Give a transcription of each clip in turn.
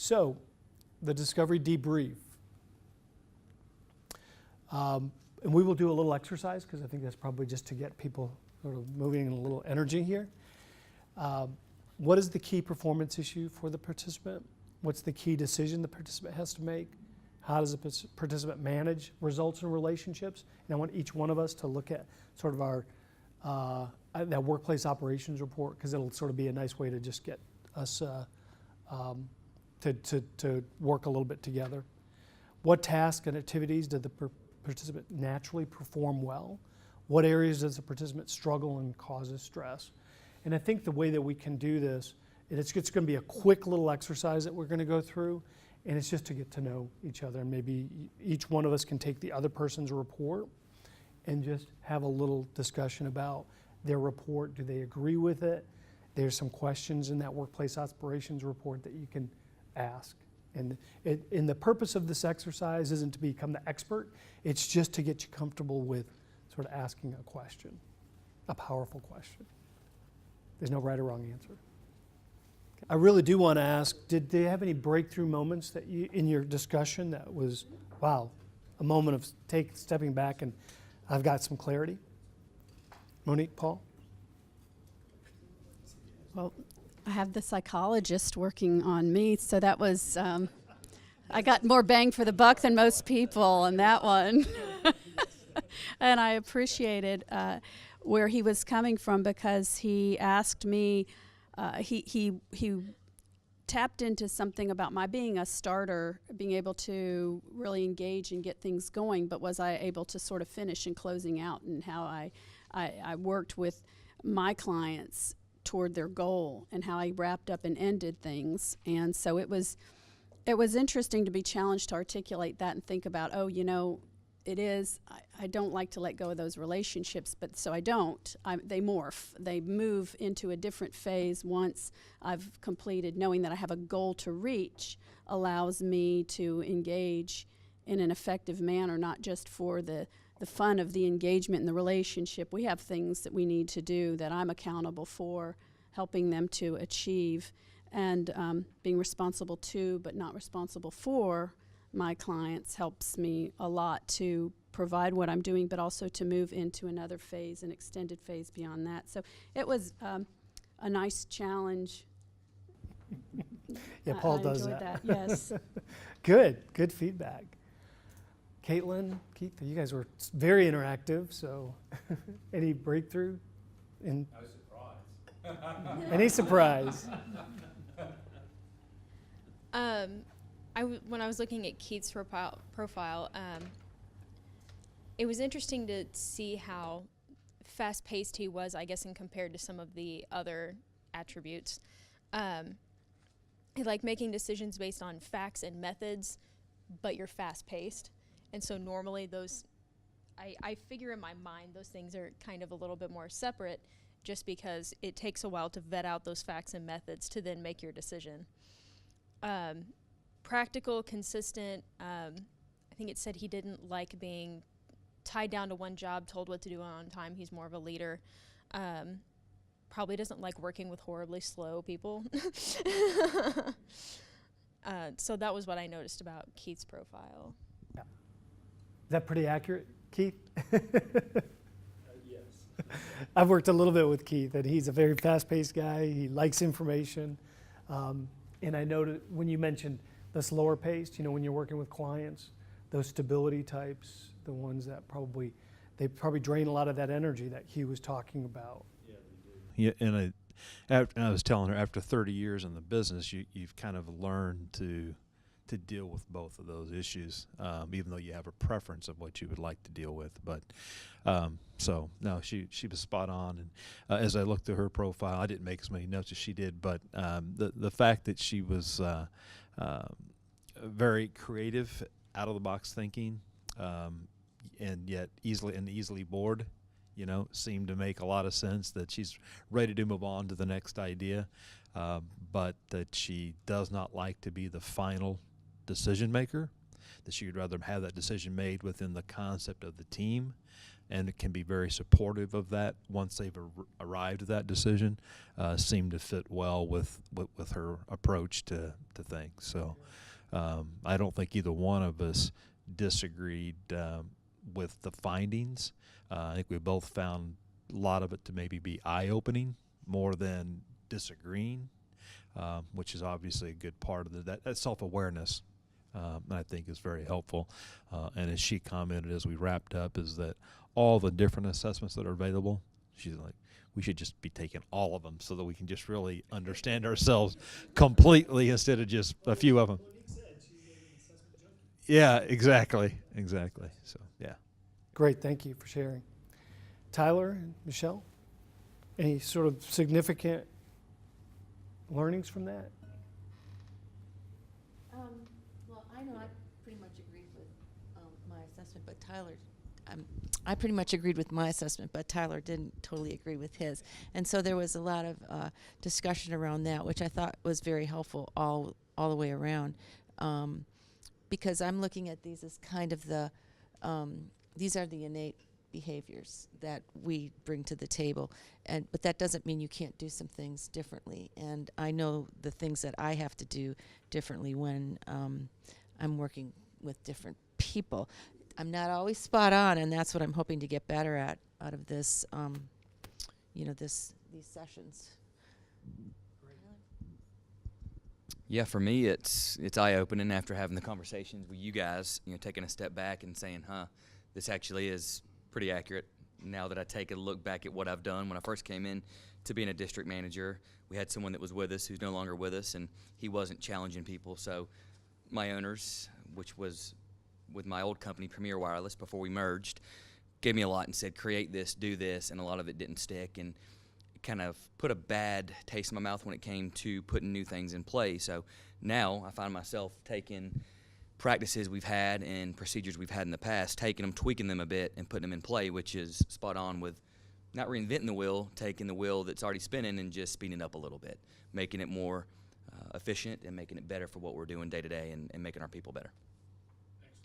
So, the discovery debrief. And we will do a little exercise because I think that's probably just to get people sort of moving in a little energy here. What is the key performance issue for the participant? What's the key decision the participant has to make? How does the participant manage results and relationships? And I want each one of us to look at sort of our that workplace operations report, because it'll sort of be a nice way to just get us to work a little bit together. What tasks and activities did the participant naturally perform well? What areas does the participant struggle and causes stress? And I think the way that we can do this, and it's going to be a quick little exercise that we're going to go through, and it's just to get to know each other. And maybe each one of us can take the other person's report and just have a little discussion about their report. Do they agree with it? There's some questions in that workplace operations report that you can ask. And the purpose of this exercise isn't to become the expert, it's just to get you comfortable with sort of asking a question, a powerful question. There's no right or wrong answer. I really do want to ask, did they have any breakthrough moments that you, in your discussion, that was, wow, a moment of stepping back and I've got some clarity? Monique, Paul? Well, I have the psychologist working on me, so that was, I got more bang for the buck than most people on that one. And I appreciated where he was coming from, because he asked me, he tapped into something about my being a starter, being able to really engage and get things going, but was I able to sort of finish and closing out, and how I worked with my clients toward their goal, and how I wrapped up and ended things. And so it was interesting to be challenged to articulate that and think about, oh, you know, it is, I don't like to let go of those relationships, but so I don't. They morph. They move into a different phase once I've completed. Knowing that I have a goal to reach allows me to engage in an effective manner, not just for the fun of the engagement in the relationship. We have things that we need to do that I'm accountable for, helping them to achieve, and being responsible to, but not responsible for, my clients helps me a lot to provide what I'm doing, but also to move into another phase, an extended phase beyond that. So it was a nice challenge. Yeah, Paul I does enjoyed that. Yes. Good feedback. Caitlin, Keith, you guys were very interactive, so any breakthrough? I was surprised. Any surprise? When I was looking at Keith's profile, it was interesting to see how fast-paced he was, I guess, in compared to some of the other attributes. He liked making decisions based on facts and methods, but you're fast-paced. And so normally those, I figure in my mind those things are kind of a little bit more separate, just because it takes a while to vet out those facts and methods to then make your decision. Practical, consistent. I think it said he didn't like being tied down to one job, told what to do on time. He's more of a leader. Probably doesn't like working with horribly slow people. So that was what I noticed about Keith's profile. Yeah. Is that pretty accurate, Keith? Yes. I've worked a little bit with Keith, and he's a very fast-paced guy. He likes information. And I noted when you mentioned the slower paced, you know, when you're working with clients, those stability types, the ones that probably drain a lot of that energy that he was talking about. Yeah, they do. Yeah, and I was telling her, after 30 years in the business, you've kind of learned to deal with both of those issues, even though you have a preference of what you would like to deal with. But so no, she was spot on. And as I looked at her profile, I didn't make as many notes as she did, but the fact that she was very creative, out of the box thinking, and yet easily bored, you know, seemed to make a lot of sense. That she's ready to move on to the next idea, but that she does not like to be the final decision maker, that she would rather have that decision made within the concept of the team, and it can be very supportive of that once they've arrived at that decision, seem to fit well with her approach to things. So I don't think either one of us disagreed with the findings. I think we both found a lot of it to maybe be eye-opening more than disagreeing, which is obviously a good part of that self-awareness. I think is very helpful. And as she commented as we wrapped up, is that all the different assessments that are available, she's like, we should just be taking all of them so that we can just really understand ourselves completely instead of just a few of them. Yeah, exactly. So, yeah. Great, thank you for sharing. Tyler and Michelle, any sort of significant learnings from that? Well, I know I pretty much agreed with my assessment, but Tyler, I pretty much agreed with my assessment, but Tyler didn't totally agree with his. And so there was a lot of discussion around that, which I thought was very helpful all the way around. Because I'm looking at these as kind of these are the innate behaviors that we bring to the table, but that doesn't mean you can't do some things differently. And I know the things that I have to do differently when I'm working with different people. I'm not always spot on, and that's what I'm hoping to get better at out of this, these sessions. Yeah, for me, it's eye-opening after having the conversations with you guys, taking a step back and saying, this actually is pretty accurate. Now that I take a look back at what I've done when I first came in to being a district manager, we had someone that was with us who's no longer with us, and he wasn't challenging people. So my owners, which was with my old company, Premier Wireless, before we merged, gave me a lot and said, create this, do this, and a lot of it didn't stick. And kind of put a bad taste in my mouth when it came to putting new things in play. So now I find myself taking practices we've had and procedures we've had in the past, taking them, tweaking them a bit, and putting them in play, which is spot on with not reinventing the wheel, taking the wheel that's already spinning and just speeding it up a little bit, making it more efficient and making it better for what we're doing day to day and making our people better.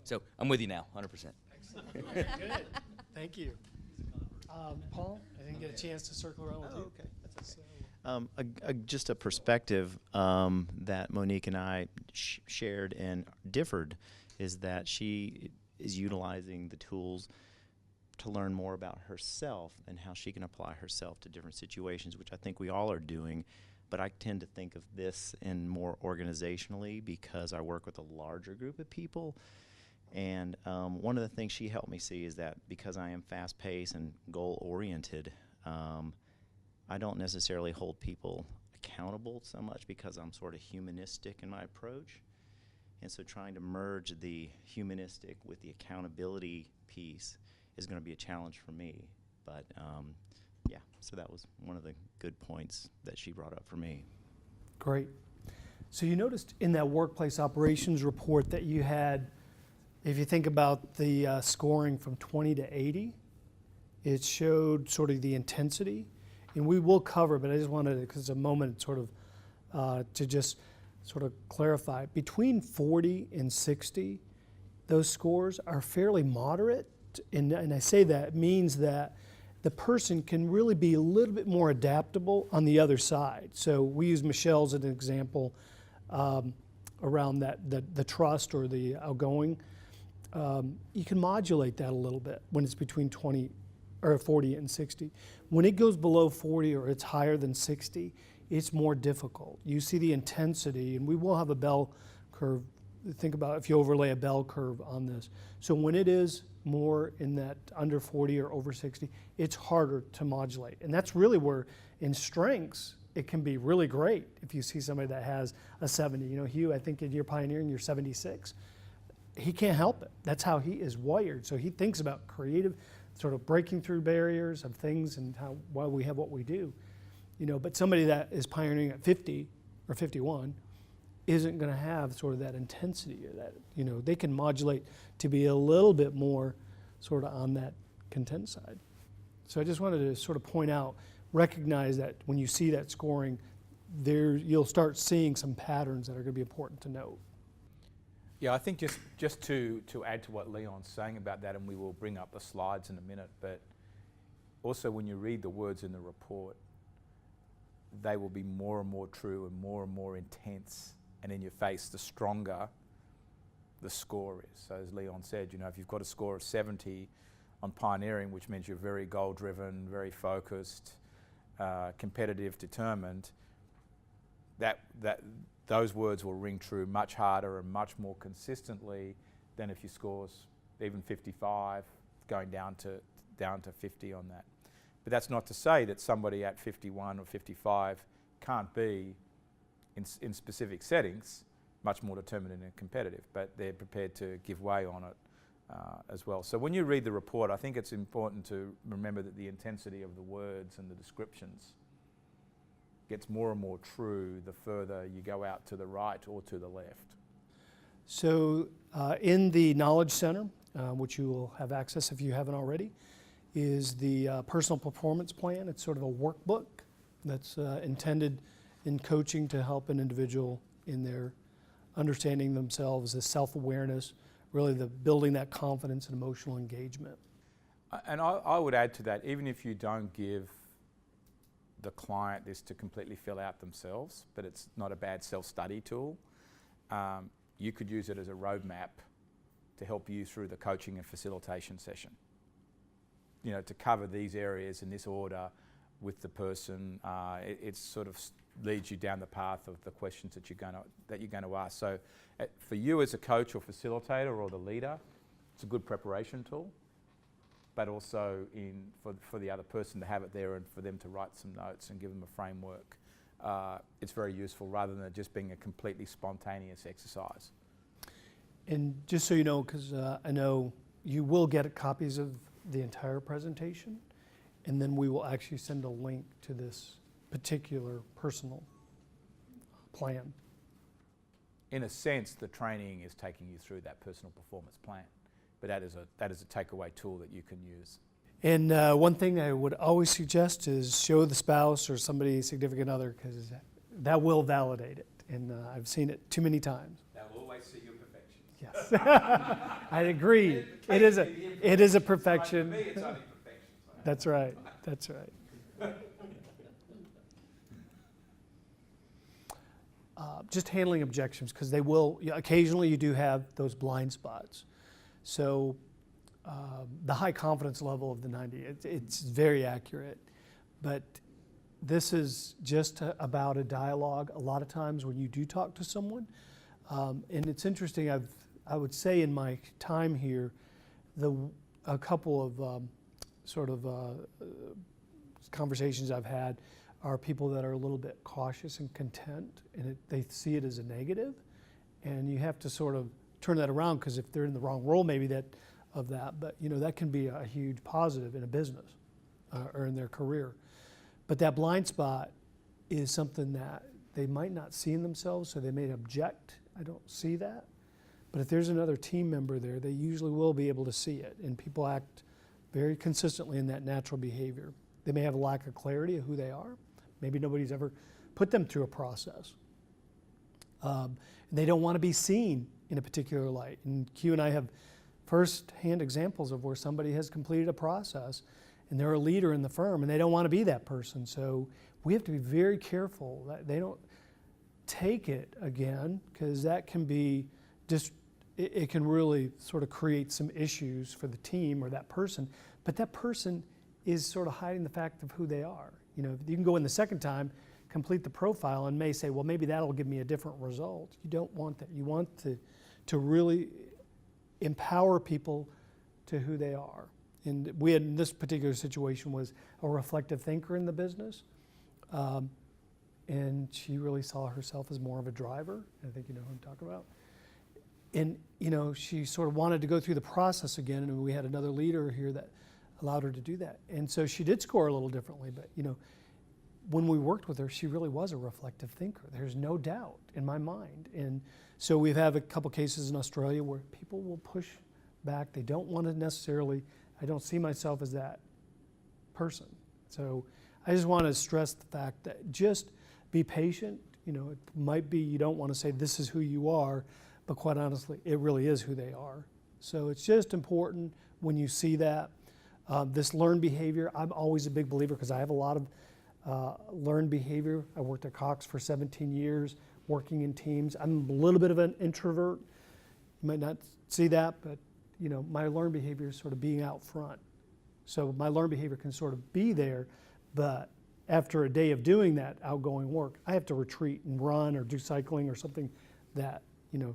Excellent. So I'm with you now, 100%. Excellent. Good. Thank you. Paul, I didn't get a chance to circle around with you. Okay, that's okay. Just a perspective that Monique and I shared and differed is that she is utilizing the tools to learn more about herself and how she can apply herself to different situations, which I think we all are doing. But I tend to think of this in more organizationally because I work with a larger group of people. And one of the things she helped me see is that because I am fast-paced and goal-oriented, I don't necessarily hold people accountable so much because I'm sort of humanistic in my approach. And so trying to merge the humanistic with the accountability piece is going to be a challenge for me. But, yeah, so that was one of the good points that she brought up for me. Great. So you noticed in that workplace operations report that you had, if you think about the scoring from 20 to 80, it showed sort of the intensity. And we will cover, but I just wanted to, because it's a moment sort of to just sort of clarify. Between 40 and 60, those scores are fairly moderate. And I say that means that the person can really be a little bit more adaptable on the other side. So we use Michelle's as an example around that, the trust or the outgoing. You can modulate that a little bit when it's between 40 and 60. When it goes below 40 or it's higher than 60, it's more difficult. You see the intensity, and we will have a bell curve. Think about if you overlay a bell curve on this. So when it is more in that under 40 or over 60, it's harder to modulate. And that's really where in strengths, it can be really great if you see somebody that has a 70. You know, Hugh, I think you're pioneering, you're 76. He can't help it. That's how he is wired. So he thinks about creative, sort of breaking through barriers of things and why we have what we do. You know, but somebody that is pioneering at 50 or 51 isn't going to have sort of that intensity or that, you know, they can modulate to be a little bit more sort of on that content side. So I just wanted to sort of point out, recognize that when you see that scoring, you'll start seeing some patterns that are going to be important to note. Yeah, I think just to add to what Leon's saying about that, and we will bring up the slides in a minute, but also when you read the words in the report, they will be more and more true and more intense and in your face the stronger the score is. So as Leon said, you know, if you've got a score of 70 on pioneering, which means you're very goal-driven, very focused, competitive, determined, those words will ring true much harder and much more consistently than if your score's even 55, going down to 50 on that. But that's not to say that somebody at 51 or 55 can't be, in specific settings, much more determined and competitive, but they're prepared to give way on it as well. So when you read the report, I think it's important to remember that the intensity of the words and the descriptions gets more and more true the further you go out to the right or to the left. So in the Knowledge Center, which you will have access if you haven't already, is the personal performance plan. It's sort of a workbook that's intended in coaching to help an individual in their understanding themselves, the self-awareness, really the building that confidence and emotional engagement. And I would add to that, even if you don't give the client this to completely fill out themselves, but it's not a bad self-study tool, you could use it as a roadmap to help you through the coaching and facilitation session. You know, to cover these areas in this order with the person, it sort of leads you down the path of the questions that you're going to ask. So, for you as a coach or facilitator or the leader, it's a good preparation tool. But also for the other person to have it there and for them to write some notes and give them a framework, it's very useful rather than it just being a completely spontaneous exercise. And just so you know, because I know you will get copies of the entire presentation, and then we will actually send a link to this particular personal plan. In a sense, the training is taking you through that personal performance plan, but that is a takeaway tool that you can use. And one thing I would always suggest is show the spouse or somebody, significant other, because that will validate it. And I've seen it too many times. They'll always see your perfections. Yes, I agree. It is a perfection. For me, it's only perfection. That's right. That's right. Just handling objections, because they will, occasionally you do have those blind spots. So the high confidence level of the 90, it's very accurate, but this is just about a dialogue. A lot of times when you do talk to someone, and it's interesting, I would say in my time here, a couple of conversations I've had are people that are a little bit cautious and content, and they see it as a negative, and you have to sort of turn that around, because if they're in the wrong role maybe but that can be a huge positive in a business or in their career. But that blind spot is something that they might not see in themselves, so they may object, I don't see that. But if there's another team member there, they usually will be able to see it, and people act very consistently in that natural behavior. They may have a lack of clarity of who they are. Maybe nobody's ever put them through a process. And they don't want to be seen in a particular light. And Q and I have first-hand examples of where somebody has completed a process and they're a leader in the firm and they don't want to be that person. So we have to be very careful that they don't take it again, because that can be just, it can really sort of create some issues for the team or that person. But that person is sort of hiding the fact of who they are. You know, you can go in the second time, complete the profile, and may say, well, maybe that'll give me a different result. You don't want that. You want to really empower people to who they are. And we had, in this particular situation, was a reflective thinker in the business. And she really saw herself as more of a driver. I think you know who I'm talking about. And, you know, she sort of wanted to go through the process again, and we had another leader here that allowed her to do that. And so she did score a little differently, but, you know, when we worked with her, she really was a reflective thinker. There's no doubt in my mind. And so we've had a couple cases in Australia where people will push back. They don't want to necessarily, I don't see myself as that person. So I just want to stress the fact that just be patient. You know, it might be you don't want to say this is who you are, but quite honestly, it really is who they are. So it's just important when you see that. This learned behavior, I'm always a big believer because I have a lot of learned behavior. I worked at Cox for 17 years, working in teams. I'm a little bit of an introvert. You might not see that, but you know, my learned behavior is sort of being out front. So my learned behavior can sort of be there, but after a day of doing that outgoing work, I have to retreat and run or do cycling or something that, you know,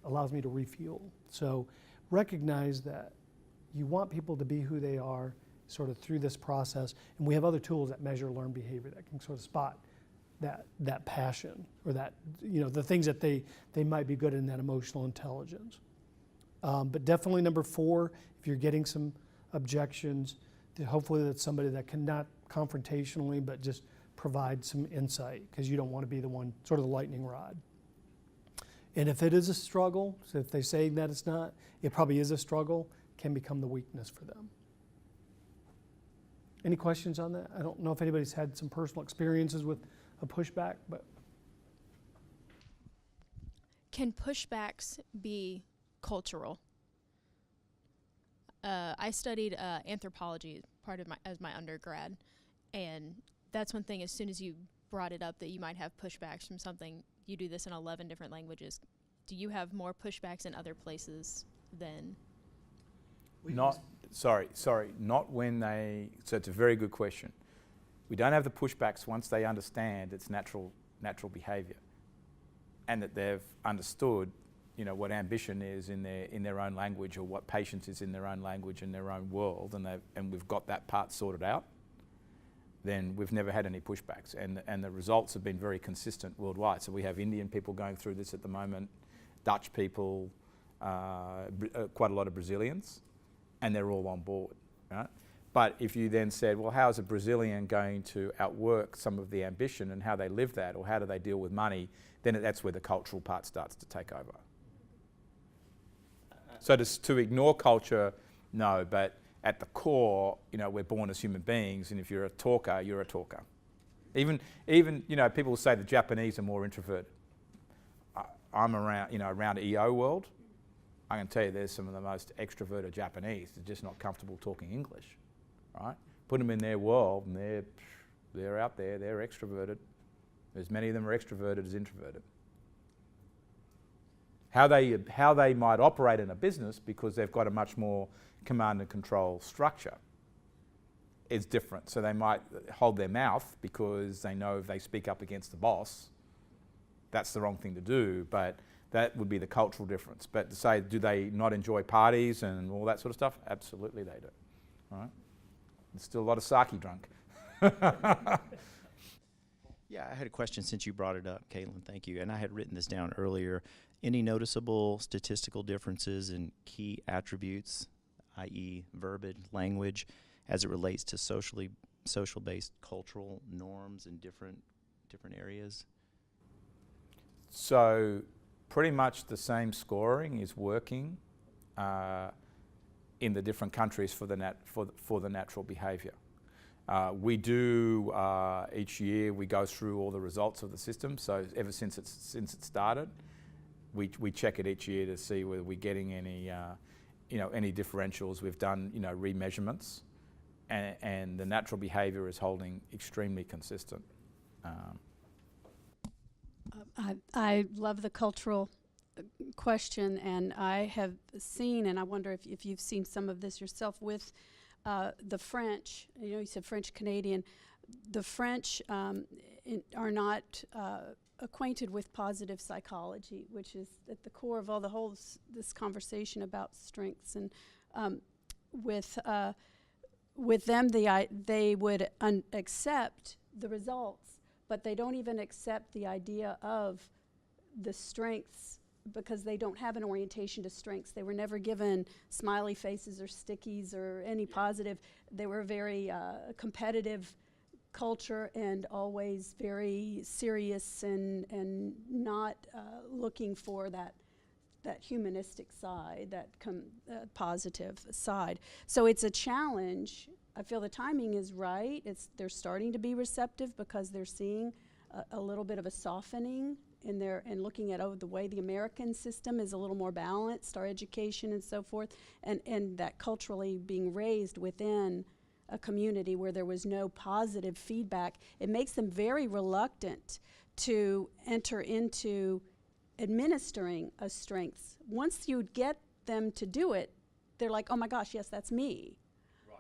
allows me to refuel. So recognize that you want people to be who they are sort of through this process, and we have other tools that measure learned behavior that can sort of spot that passion or that, you know, the things that they might be good in, that emotional intelligence. But definitely number 4, if you're getting some objections, hopefully that's somebody that can not confrontationally, but just provide some insight, because you don't want to be the one, sort of the lightning rod. And if it is a struggle, so if they say that it's not, it probably is a struggle, can become the weakness for them. Any questions on that? I don't know if anybody's had some personal experiences with a pushback, but. Can pushbacks be cultural? I studied anthropology as my undergrad, and that's one thing. As soon as you brought it up that you might have pushbacks from something, you do this in 11 different languages. Do you have more pushbacks in other places than? Not when they. So it's a very good question. We don't have the pushbacks once they understand it's natural behaviour, and that they've understood, you know, what ambition is in their own language, or what patience is in their own language, in their own world, and we've got that part sorted out. Then we've never had any pushbacks, and the results have been very consistent worldwide. So we have Indian people going through this at the moment, Dutch people, quite a lot of Brazilians, and they're all on board, right? But if you then said, well, how is a Brazilian going to outwork some of the ambition, and how they live that, or how do they deal with money, then that's where the cultural part starts to take over. So to ignore culture, no, but at the core, you know, we're born as human beings, and if you're a talker, you're a talker. Even you know, people say the Japanese are more introverted. I'm around EO world. I can tell you there's some of the most extroverted Japanese. They're just not comfortable talking English, right? Put them in their world, and they're out there. They're extroverted. As many of them are extroverted as introverted. How they might operate in a business, because they've got a much more command and control structure, is different. So they might hold their mouth because they know if they speak up against the boss, that's the wrong thing to do, but that would be the cultural difference. But to say, do they not enjoy parties and all that sort of stuff? Absolutely they do, right? There's still a lot of sake drunk. Yeah, I had a question since you brought it up, Caitlin, thank you. And I had written this down earlier. Any noticeable statistical differences in key attributes, i.e. verbiage, language, as it relates to social-based cultural norms in different areas? So pretty much the same scoring is working in the different countries for the natural behaviour. We do each year, we go through all the results of the system. So ever since it started, we check it each year to see whether we're getting any any differentials. We've done remeasurements, and the natural behaviour is holding extremely consistent. I love the cultural question, and I have seen, and I wonder if you've seen some of this yourself with the French. You said French Canadian. The French are not acquainted with positive psychology, which is at the core of all this conversation about strengths. And with them, they would accept the results, but they don't even accept the idea of the strengths, because they don't have an orientation to strengths. They were never given smiley faces or stickies or any positive. They were very competitive culture, and always very serious, and not looking for that humanistic side, that positive side. So it's a challenge. I feel the timing is right. They're starting to be receptive because they're seeing a little bit of a softening and looking at the way the American system is a little more balanced, our education and so forth, and that culturally being raised within a community where there was no positive feedback, it makes them very reluctant to enter into administering a strengths. Once you get them to do it, they're like, oh my gosh, yes, that's me. Right.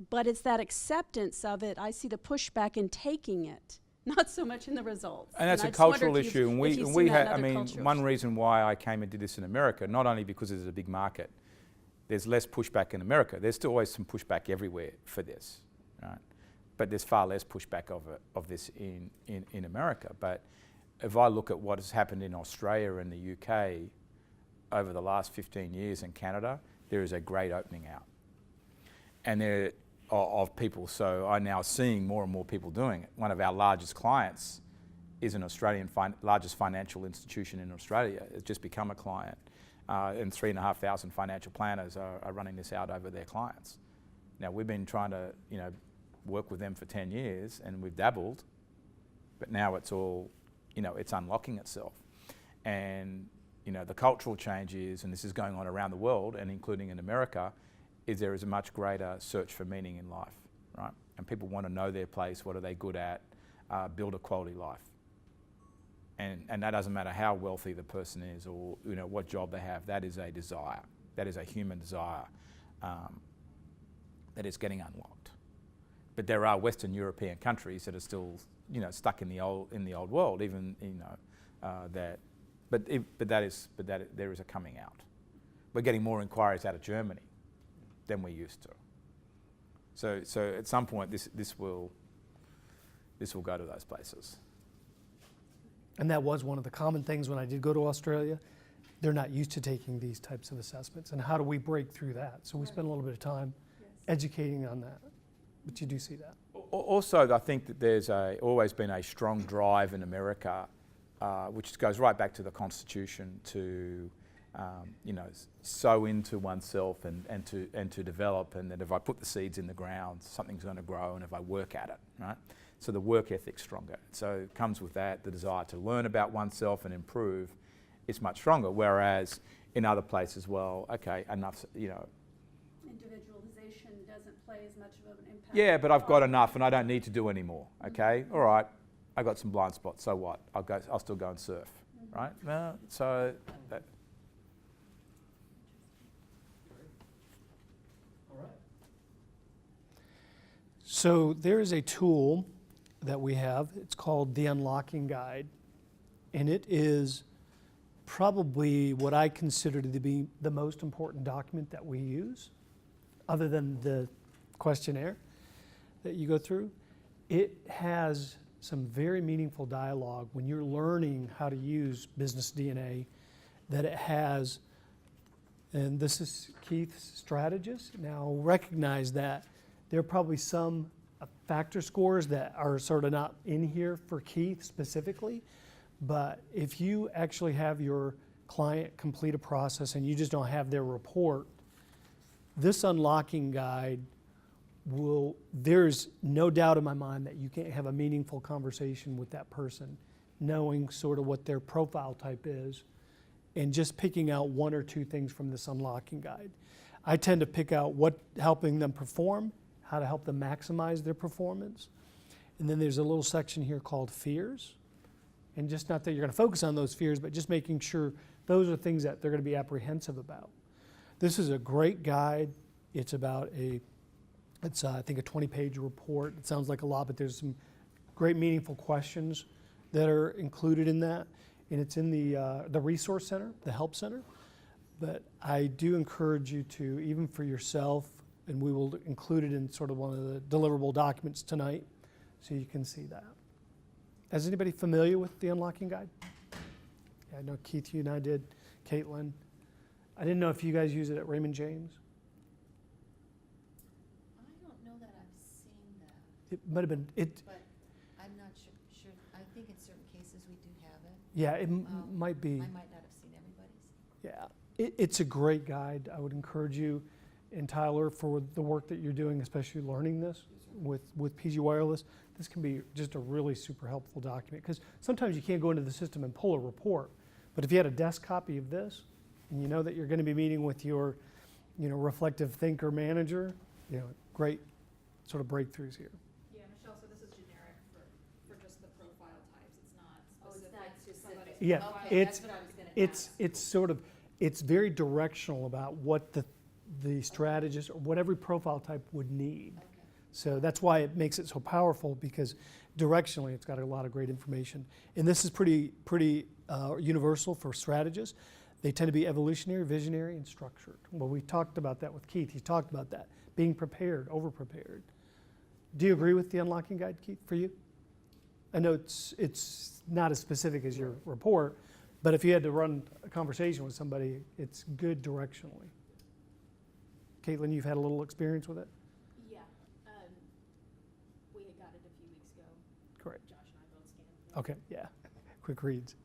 But it's that acceptance of it. I see the pushback in taking it, not so much in the results. And that's I a just wonder cultural if you've- issue. And if you've we seen that in had, I other mean, cultures. one reason why I came and did this in America, not only because it's a big market, there's less pushback in America. There's still always some pushback everywhere for this, right? But there's far less pushback of this in America. But if I look at what has happened in Australia and the UK over the last 15 years in Canada, there is a great opening out. And there of people, so I'm now seeing more and more people doing it. One of our largest clients is an Australian, largest financial institution in Australia. It's just become a client. And 3,500 financial planners are running this out over their clients. Now we've been trying to, work with them for 10 years and we've dabbled, but now it's all, it's unlocking itself. And, the cultural change is, and this is going on around the world and including in America, is there is a much greater search for meaning in life, right? And people want to know their place, what are they good at, build a quality life. And that doesn't matter how wealthy the person is or what job they have. That is a desire. That is a human desire that is getting unlocked. But there are Western European countries that are still stuck in the old world. Even that, but there is a coming out. We're getting more inquiries out of Germany than we used to. So at some point this will go to those places. And that was one of the common things when I did go to Australia. They're not used to taking these types of assessments. And how do we break through that? So we spend a little bit of time educating on that. But you do see that. Also, I think that there's always been a strong drive in America, which goes right back to the Constitution, to sow into oneself and to develop, and that if I put the seeds in the ground, something's going to grow, and if I work at it, right? So the work ethic's stronger. So it comes with that, the desire to learn about oneself and improve is much stronger. Whereas in other places, well, okay, enough, Individualization doesn't play as much of an impact. Yeah, but I've got enough and I don't need to do any more, okay? All right, I got some blind spots, so what? I'll still go and surf, right? So that. All right. So there is a tool that we have. It's called the Unlocking Guide, and it is probably what I consider to be the most important document that we use, other than the questionnaire that you go through. It has some very meaningful dialogue when you're learning how to use business DNA, that it has, and this is Keith's strategist. Now recognize that there are probably some factor scores that are sort of not in here for Keith specifically, but if you actually have your client complete a process and you just don't have their report, this Unlocking Guide there's no doubt in my mind that you can't have a meaningful conversation with that person, knowing sort of what their profile type is, and just picking out one or two things from this Unlocking Guide. I tend to pick out helping them perform, how to help them maximize their performance. And then there's a little section here called fears. And just not that you're going to focus on those fears, but just making sure those are things that they're going to be apprehensive about. This is a great guide. It's about I think a 20-page report. It sounds like a lot, but there's some great meaningful questions that are included in that. And it's in the resource center, the help center. But I do encourage you to, even for yourself, and we will include it in sort of one of the deliverable documents tonight, so you can see that. Is anybody familiar with the Unlocking Guide? Yeah, I know Keith, you and I did. Caitlin. I didn't know if you guys use it at Raymond James. I don't know that I've seen that, It might have been, but I'm not sure. I think in certain cases we do have it. yeah, it might be. I might not have seen everybody's. Yeah, it's a great guide. I would encourage you, and Tyler for the work that you're doing, especially learning this with PG Wireless. This can be just a really super helpful document, because sometimes you can't go into the system and pull a report. But if you had a desk copy of this, and you know that you're going to be meeting with your, reflective thinker manager, great sort of breakthroughs here. Yeah, Michelle, so this is generic for just the profile types. It's not Oh, it's specific. not to specific. somebody's Yeah, profile. Okay, it's that's what I was gonna it's ask. it's sort of it's very directional about what the strategist or what every profile type would need. Okay. So that's why it makes it so powerful, because directionally it's got a lot of great information. And this is pretty universal for strategists. They tend to be evolutionary, visionary, and structured. Well, we talked about that with Keith. He talked about that, being prepared, over-prepared. Do you agree with the unlocking guide, Keith, for you? I know it's not as specific as your report, but if you had to run a conversation with somebody, it's good directionally. Caitlin, you've had a little experience with it? Yeah. We had got it a few weeks ago. Correct. Josh and I both scanned through it. Okay, yeah. Quick reads.